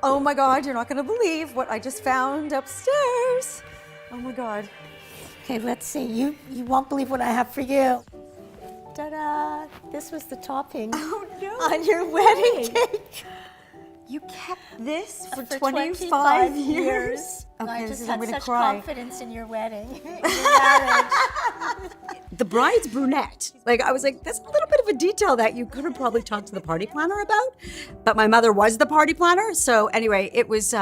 Oh my God, you're not gonna believe what I just found upstairs. Oh my God. Okay, let's see. You won't believe what I have for you. Ta-da! This was the topping on your wedding cake. You kept this for 25 years? Okay, I just had such confidence in your wedding, in your marriage. The bride's brunette. Like, I was like, that's a little bit of a detail that you could have probably talked to the party planner about. But my mother was the party planner. So anyway, it was,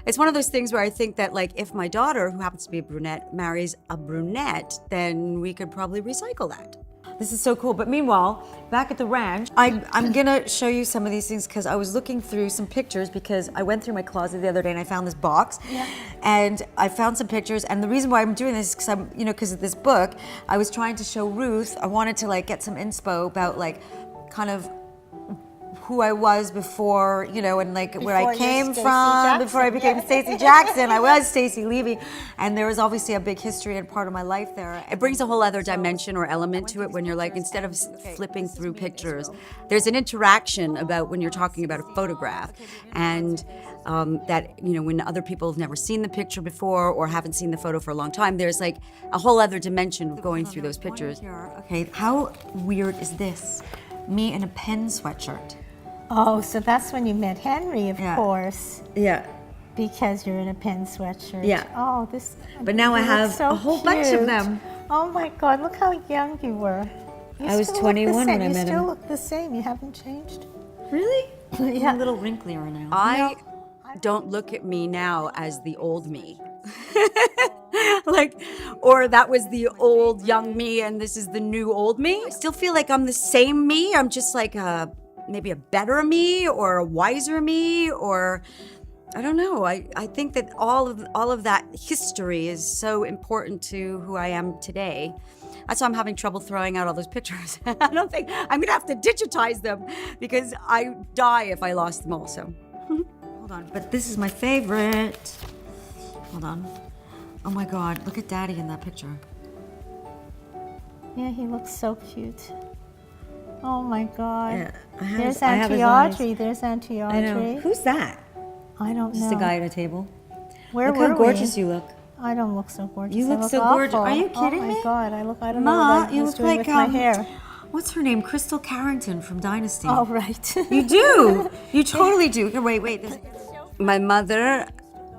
it's one of those things where I think that, like, if my daughter, who happens to be a brunette, marries a brunette, then we could probably recycle that. This is so cool. But meanwhile, back at the ranch, I'm gonna show you some of these things because I was looking through some pictures because I went through my closet the other day and I found this box. Yeah. And I found some pictures. And the reason why I'm doing this is because I'm, because of this book, I was trying to show Ruth, I wanted to like get some inspo about like kind of who I was before, and like where I came from, before I became Stacey Jackson. I was Stacey Levy, and there was obviously a big history and part of my life there. It brings a whole other dimension or element to it when you're like, instead of flipping through pictures, there's an interaction about when you're talking about a photograph, and that, when other people have never seen the picture before or haven't seen the photo for a long time, there's like a whole other dimension of going through those pictures. Okay, how weird is this? Me in a pen sweatshirt. Oh, so that's when you met Henry, of course. Yeah. Because you're in a pen sweatshirt. Yeah. Oh, this. But now I have so a whole bunch of them. Oh my God, look how young you were. I was 21 when I met him. You still look the same. You haven't changed. Really? Yeah. I'm a little wrinklier now. I don't look at me now as the old me. Or that was the old young me and this is the new old me. I still feel like I'm the same me. I'm just like maybe a better me or a wiser me, or I don't know. I think that all of that history is so important to who I am today. That's why I'm having trouble throwing out all those pictures. I don't think I'm gonna have to digitize them because I die if I lost them all. So hold on, but this is my favorite. Hold on. Oh my God, look at Daddy in that picture. Yeah, he looks so cute. Oh my God. Yeah, There's Auntie Audrey. There's Auntie Audrey. I know. Who's that? I don't know. Just a guy at a table. Where look were how gorgeous we? you look. I don't look so gorgeous. You look I look so awful. gorgeous. Are you kidding me? Oh my God, I don't Ma, know what I you was look doing like with my hair. What's her name? Crystal Carrington from Dynasty. Oh, right. You do. You totally do. Here, wait. my mother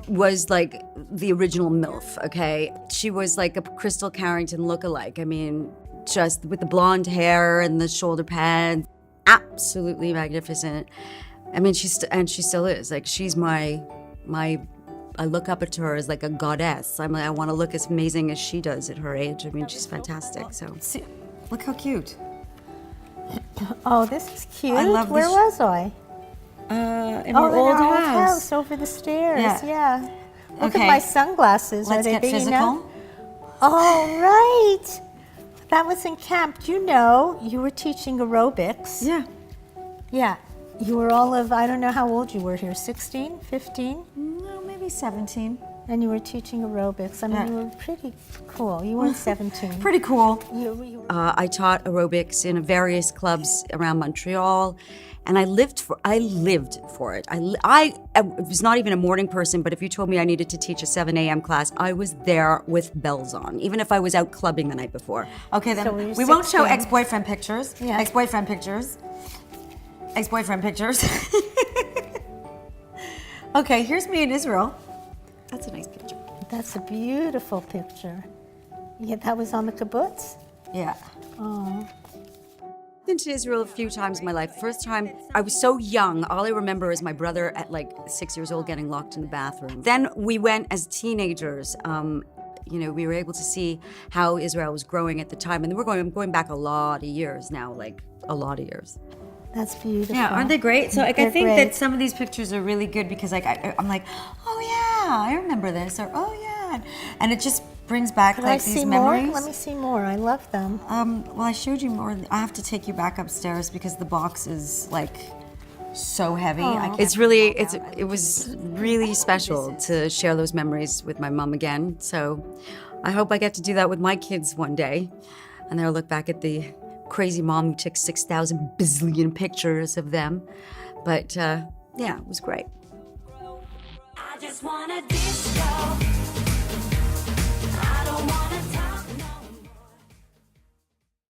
was like the original MILF, okay? She was like a Crystal Carrington lookalike. I mean, just with the blonde hair and the shoulder pads, absolutely magnificent. I mean, she still is. Like, she's my. I look up to her as like a goddess. I want to look as amazing as she does at her age. I mean, she's fantastic. So, see, look how cute. Oh, this is cute. I love Where this. was I? In our old house over the stairs. Yeah. Look Okay. at my sunglasses. Let's Are they get big physical. enough? Oh, right. That was in camp. Do you know you were teaching aerobics? Yeah. Yeah. You were all of, I don't know how old you were here, 16, 15? No, maybe 17. And you were teaching aerobics. I mean, you were pretty cool. You weren't 17. Pretty cool. I taught aerobics in various clubs around Montreal, and I lived for it. I was not even a morning person, but if you told me I needed to teach a 7 a.m. class, I was there with bells on, even if I was out clubbing the night before. Okay, then So we were we won't show 16. ex-boyfriend pictures. Yeah. Ex-boyfriend pictures. Ex-boyfriend pictures. Okay, here's me in Israel. That's a nice picture. That's a beautiful picture. Yeah, that was on the kibbutz? Yeah. Oh. I've been to Israel a few times in my life. First time, I was so young. All I remember is my brother at like 6 years old getting locked in the bathroom. Then we went as teenagers. We were able to see how Israel was growing at the time. And I'm going back a lot of years now, like a lot of years. That's beautiful. Yeah, aren't they great? So like, I They're think great. that some of these pictures are really good because like I'm like, oh yeah, I remember this, or oh yeah, and it just brings back Can like I these see memories. more? Let me see more. I love them. Well, I showed you more. I have to take you back upstairs because the box is like so heavy. I can't It was really special to share those memories with my mom again. So I hope I get to do that with my kids one day. And they'll look back at the crazy mom who took 6,000 bazillion pictures of them. But yeah, it was great. I just wanna disco.